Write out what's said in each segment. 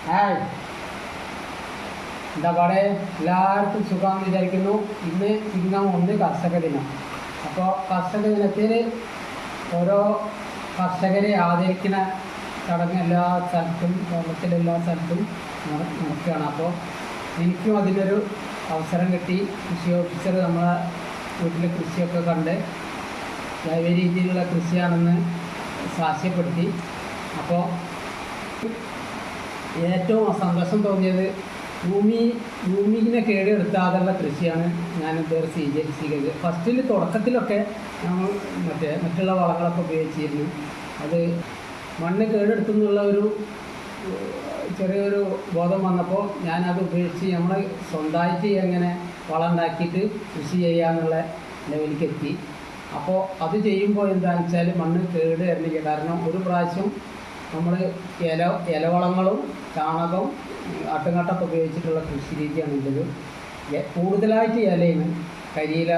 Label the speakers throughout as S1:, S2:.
S1: Hi, എന്താ പാടെ? എല്ലാവർക്കും സുഖമാണെന്ന് വിചാരിക്കുന്നു. ഇന്ന് ചിങ്ങം 1 കർഷക ദിനം. അപ്പോൾ കർഷക ദിനത്തിൽ ഓരോ കർഷകരെ ആദരിക്കുന്ന ചടങ്ങ് എല്ലാ സ്ഥലത്തും, കേരളത്തിലെല്ലാ സ്ഥലത്തും നടക്കുകയാണ്. അപ്പോൾ എനിക്കും അതിനൊരു അവസരം കിട്ടി. കൃഷി ഓഫീസർ നമ്മളെ വീട്ടിലെ കൃഷിയൊക്കെ കണ്ട് ജൈവ രീതിയിലുള്ള കൃഷിയാണെന്ന് സാക്ഷ്യപ്പെടുത്തി. അപ്പോൾ ഏറ്റവും സന്തോഷം തോന്നിയത് ഭൂമിനെ കേടുവരുത്താതെയുള്ള കൃഷിയാണ് ഞാൻ ഇതുവരെ സ്വീകരിച്ചത്. ഫസ്റ്റിൽ തുടക്കത്തിലൊക്കെ നമ്മൾ മറ്റുള്ള വളങ്ങളൊക്കെ ഉപയോഗിച്ചിരുന്നു. അത് മണ്ണ് കേടെടുത്തുന്നുള്ള ഒരു ചെറിയൊരു ബോധം വന്നപ്പോൾ ഞാനത് ഉപയോഗിച്ച് നമ്മൾ സ്വന്തമായിട്ട് എങ്ങനെ വളം ഉണ്ടാക്കിയിട്ട് കൃഷി ചെയ്യാന്നുള്ള ലെവലിലേക്ക് എത്തി. അപ്പോൾ അത് ചെയ്യുമ്പോൾ എന്താണെന്ന് വെച്ചാൽ മണ്ണ് കേട് വരണില്ല. കാരണം ഒരു പ്രാവശ്യം നമ്മൾ ഇലവളങ്ങളും ചാണകവും ആട്ടുംകാട്ടൊക്കെ ഉപയോഗിച്ചിട്ടുള്ള കൃഷി രീതിയാണ് ഉള്ളത്. കൂടുതലായിട്ട് ഇലയാണ് കരിയില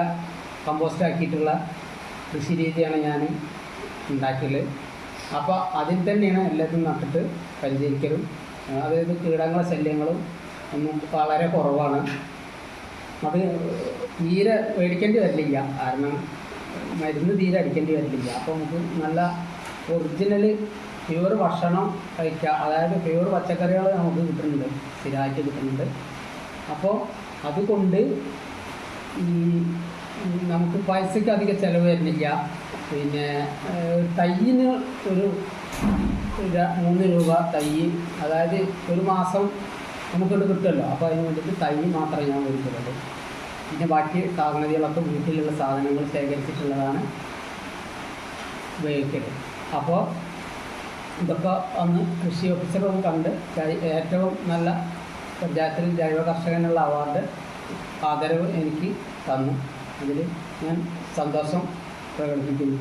S1: കമ്പോസ്റ്റ് ആക്കിയിട്ടുള്ള കൃഷി രീതിയാണ് ഞാൻ ഉണ്ടാക്കിയത്. അപ്പോൾ അതിൽ തന്നെയാണ് എല്ലാത്തും നട്ടിട്ട് പരിചരിക്കലും. അതായത് കീടങ്ങളെ ശല്യങ്ങളും ഒന്നും വളരെ കുറവാണ്. അത് തീരെ മേടിക്കേണ്ടി വരില്ല, കാരണം മരുന്ന് തീരെ അടിക്കേണ്ടി വരില്ല. അപ്പോൾ നമുക്ക് നല്ല ഒറിജിനൽ പ്യൂർ ഭക്ഷണം കഴിക്കുക, അതായത് പ്യൂർ പച്ചക്കറികൾ നമുക്ക് കിട്ടുന്നുണ്ട്, സ്ഥിരമായിട്ട് കിട്ടുന്നുണ്ട്. അപ്പോൾ അതുകൊണ്ട് നമുക്ക് പൈസയ്ക്ക് അധികം ചിലവ് വരുന്നില്ല. പിന്നെ തയ്യിന് ഒരു 3 രൂപ തൈ, അതായത് ഒരു മാസം നമുക്കിത് കിട്ടുമല്ലോ. അപ്പോൾ അതിന് വേണ്ടിയിട്ട് തൈ മാത്രമേ ഞാൻ മേടിക്കുള്ളൂ. പിന്നെ ബാക്കി സാധനങ്ങളൊക്കെ വീട്ടിലുള്ള സാധനങ്ങൾ ശേഖരിച്ചിട്ടുള്ളതാണ് ഉപയോഗിക്കല്. അപ്പോൾ ഇതൊക്കെ അന്ന് കൃഷി ഓഫീസറും കണ്ട് ഏറ്റവും നല്ല പഞ്ചായത്തിൽ ജൈവ കർഷകനുള്ള അവാർഡ് ആദരവ് എനിക്ക് തന്നു. അതിൽ ഞാൻ സന്തോഷം പ്രകടിപ്പിക്കുന്നു.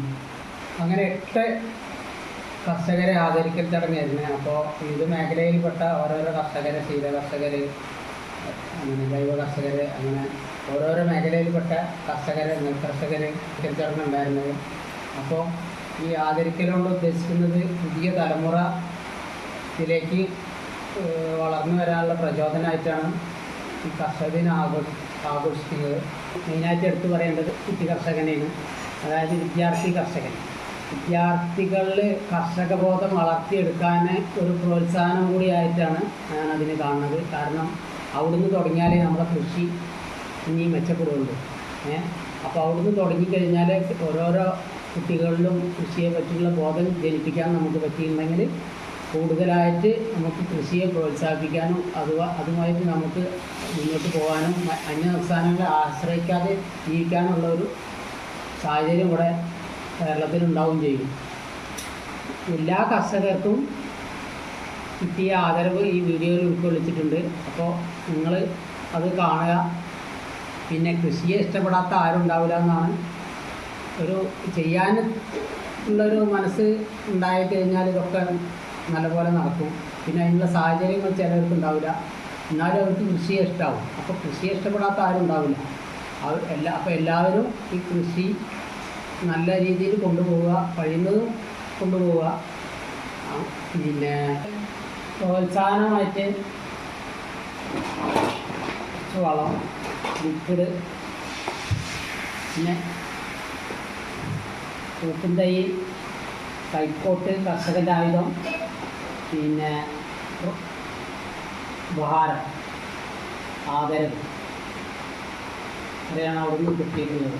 S1: അങ്ങനെ 8 കർഷകരെ ആദരിക്കൽ ചടങ്ങായിരുന്നു. അപ്പോൾ വിവിധ മേഖലയിൽപ്പെട്ട ഓരോരോ കർഷകരെ, ക്ഷീര കർഷകർ, അങ്ങനെ ജൈവ കർഷകർ, അങ്ങനെ ഓരോരോ മേഖലയിൽപ്പെട്ട കർഷകരെ, നെൽകർഷകർ ചടങ്ങുണ്ടായിരുന്നത്. അപ്പോൾ ഈ ആദരിക്കലുകൊണ്ട് ഉദ്ദേശിക്കുന്നത് പുതിയ തലമുറയിലേക്ക് വളർന്നു വരാനുള്ള പ്രചോദനമായിട്ടാണ് ഈ കർഷക ദിനം ആഘോഷിക്കുന്നത്. മെയിനായിട്ട് എടുത്തു പറയേണ്ടത് കുട്ടി കർഷകനെയാണ്, അതായത് വിദ്യാർത്ഥി കർഷകൻ. വിദ്യാർത്ഥികളിൽ കർഷകബോധം വളർത്തിയെടുക്കാൻ ഒരു പ്രോത്സാഹനം കൂടിയായിട്ടാണ് ഞാൻ അതിന് കാണുന്നത്. കാരണം അവിടുന്ന് തുടങ്ങിയാലേ നമ്മുടെ കൃഷി ഇനി മെച്ചപ്പെടുള്ളൂ. അപ്പോൾ അവിടുന്ന് തുടങ്ങിക്കഴിഞ്ഞാൽ ഓരോരോ കുട്ടികളിലും കൃഷിയെ പറ്റിയുള്ള ബോധം ജനിപ്പിക്കാൻ നമുക്ക് പറ്റിയിട്ടുണ്ടെങ്കിൽ കൂടുതലായിട്ട് നമുക്ക് കൃഷിയെ പ്രോത്സാഹിപ്പിക്കാനും അതുമായിട്ട് നമുക്ക് മുന്നോട്ട് പോകാനും അന്യ സംസ്ഥാനങ്ങളെ ആശ്രയിക്കാതെ ജീവിക്കാനുള്ള ഒരു സാഹചര്യം ഇവിടെ കേരളത്തിലുണ്ടാവുകയും ചെയ്യും. എല്ലാ കർഷകർക്കും കിട്ടിയ ആദരവ് ഈ വീഡിയോയിൽ ഉൾക്കൊള്ളിച്ചിട്ടുണ്ട്. അപ്പോൾ നിങ്ങൾ അത് കാണുക. പിന്നെ കൃഷിയെ ഇഷ്ടപ്പെടാത്ത ആരും ഉണ്ടാവില്ല എന്നാണ്. ഒരു ചെയ്യാൻ ഉള്ളൊരു മനസ്സ് ഉണ്ടായിക്കഴിഞ്ഞാൽ ഇതൊക്കെ നല്ലപോലെ നടക്കും. പിന്നെ അതിനുള്ള സാഹചര്യങ്ങൾ ചിലർക്ക് ഉണ്ടാവില്ല, എന്നാലും അവർക്ക് കൃഷിയെ ഇഷ്ടമാവും. അപ്പോൾ കൃഷിയെ ഇഷ്ടപ്പെടാത്ത ആരും ഉണ്ടാവില്ല. അപ്പോൾ എല്ലാവരും ഈ കൃഷി നല്ല രീതിയിൽ കൊണ്ടുപോവുക, കഴിയുന്നതും കൊണ്ടുപോവുക. പിന്നെ പ്രോത്സാഹനമായിട്ട് വളം, ലിക്വിഡ്, പിന്നെ പൂക്കും തൈ, കൈക്കോട്ട്, കർഷകൻ്റെ ആയുധം, പിന്നെ ഉപഹാരം, ആദരവ്, അവിടെയാണ് അവിടുന്ന് കിട്ടിയിട്ടുള്ളത്.